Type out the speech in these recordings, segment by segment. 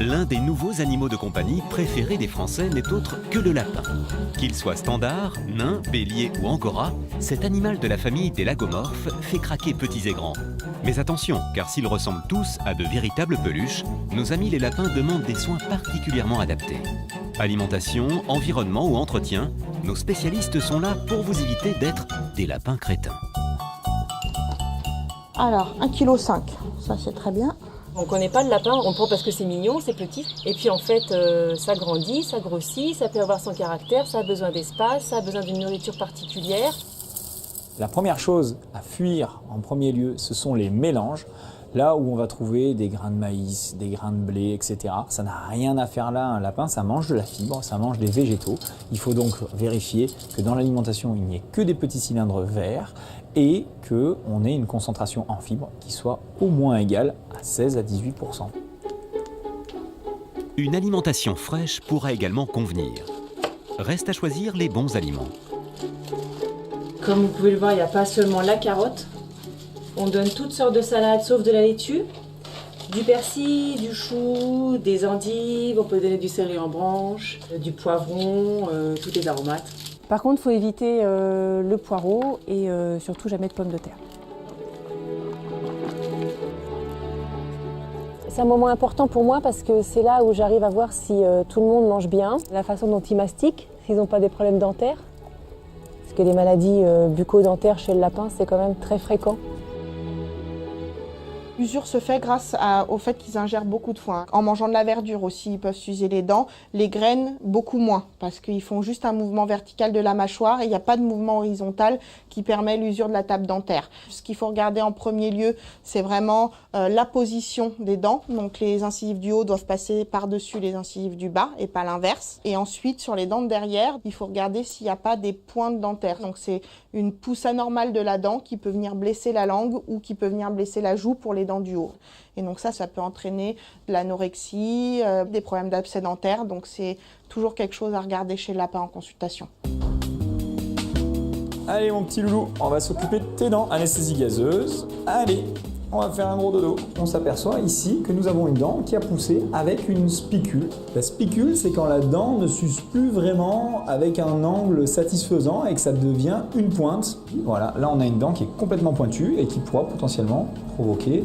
L'un des nouveaux animaux de compagnie préférés des Français n'est autre que le lapin. Qu'il soit standard, nain, bélier ou angora, cet animal de la famille des lagomorphes fait craquer petits et grands. Mais attention, car s'ils ressemblent tous à de véritables peluches, nos amis les lapins demandent des soins particulièrement adaptés. Alimentation, environnement ou entretien, nos spécialistes sont là pour vous éviter d'être des lapins crétins. Alors, 1,5 kg, ça c'est très bien. On ne connaît pas le lapin, on prend parce que c'est mignon, c'est petit. Et puis en fait, ça grandit, ça grossit, ça peut avoir son caractère, ça a besoin d'espace, ça a besoin d'une nourriture particulière. La première chose à fuir en premier lieu, ce sont les mélanges. Là où on va trouver des grains de maïs, des grains de blé, etc. Ça n'a rien à faire là, un lapin, ça mange de la fibre, ça mange des végétaux. Il faut donc vérifier que dans l'alimentation, il n'y ait que des petits cylindres verts et qu'on ait une concentration en fibres qui soit au moins égale à 16 à 18%. Une alimentation fraîche pourra également convenir. Reste à choisir les bons aliments. Comme vous pouvez le voir, il n'y a pas seulement la carotte. On donne toutes sortes de salades sauf de la laitue, du persil, du chou, des endives, on peut donner du céleri en branche, du poivron, tous les aromates. Par contre, il faut éviter le poireau et surtout jamais de pommes de terre. C'est un moment important pour moi parce que c'est là où j'arrive à voir si tout le monde mange bien, la façon dont ils mastiquent, s'ils n'ont pas des problèmes dentaires. Parce que les maladies bucco-dentaires chez le lapin, c'est quand même très fréquent. L'usure se fait grâce au fait qu'ils ingèrent beaucoup de foin. En mangeant de la verdure aussi, ils peuvent s'user les dents. Les graines, beaucoup moins, parce qu'ils font juste un mouvement vertical de la mâchoire et il n'y a pas de mouvement horizontal qui permet l'usure de la table dentaire. Ce qu'il faut regarder en premier lieu, c'est vraiment la position des dents. Donc les incisives du haut doivent passer par-dessus les incisives du bas et pas l'inverse. Et ensuite, sur les dents de derrière, il faut regarder s'il n'y a pas des pointes dentaires. Donc c'est une pousse anormale de la dent qui peut venir blesser la langue ou qui peut venir blesser la joue pour les dents du haut. Et donc ça peut entraîner de l'anorexie, des problèmes d'abcès dentaire. Donc c'est toujours quelque chose à regarder chez le lapin en consultation. Allez mon petit loulou, on va s'occuper de tes dents. Anesthésie gazeuse. Allez, on va faire un gros dodo. On s'aperçoit ici que nous avons une dent qui a poussé avec une spicule. La spicule, c'est quand la dent ne s'use plus vraiment avec un angle satisfaisant et que ça devient une pointe. Voilà, là on a une dent qui est complètement pointue et qui pourra potentiellement provoquer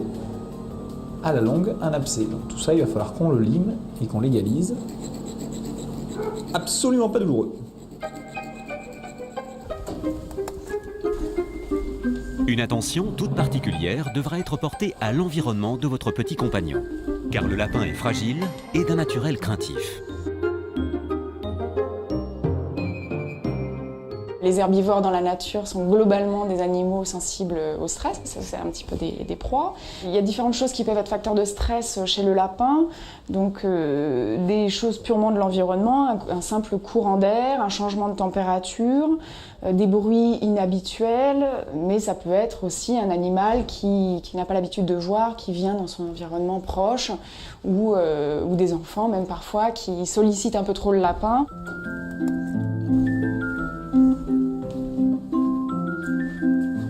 à la longue un abcès. Donc tout ça, il va falloir qu'on le lime et qu'on légalise. Absolument pas douloureux. Une attention toute particulière devra être portée à l'environnement de votre petit compagnon, car le lapin est fragile et d'un naturel craintif. Les herbivores dans la nature sont globalement des animaux sensibles au stress, ça c'est un petit peu des proies. Il y a différentes choses qui peuvent être facteurs de stress chez le lapin, donc des choses purement de l'environnement, un simple courant d'air, un changement de température, des bruits inhabituels, mais ça peut être aussi un animal qui n'a pas l'habitude de voir, qui vient dans son environnement proche, ou des enfants même parfois qui sollicitent un peu trop le lapin.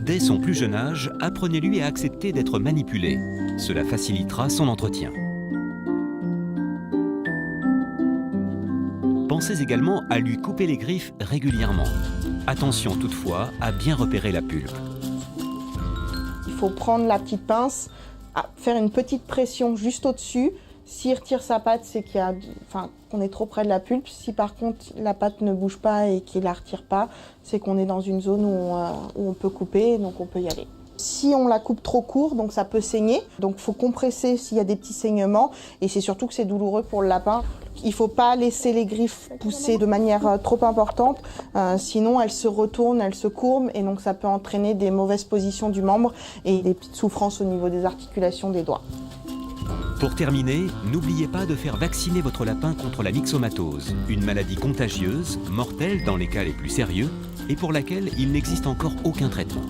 Dès son plus jeune âge, apprenez-lui à accepter d'être manipulé. Cela facilitera son entretien. Pensez également à lui couper les griffes régulièrement. Attention toutefois à bien repérer la pulpe. Il faut prendre la petite pince, faire une petite pression juste au-dessus. S'il retire sa patte, c'est qu'on est trop près de la pulpe. Si par contre la patte ne bouge pas et qu'il la retire pas, c'est qu'on est dans une zone où on peut couper, donc on peut y aller. Si on la coupe trop court, donc ça peut saigner. Donc il faut compresser s'il y a des petits saignements et c'est surtout que c'est douloureux pour le lapin. Il ne faut pas laisser les griffes pousser de manière trop importante, sinon elles se retournent, elles se courbent et donc ça peut entraîner des mauvaises positions du membre et des petites souffrances au niveau des articulations des doigts. Pour terminer, n'oubliez pas de faire vacciner votre lapin contre la myxomatose, une maladie contagieuse, mortelle dans les cas les plus sérieux, et pour laquelle il n'existe encore aucun traitement.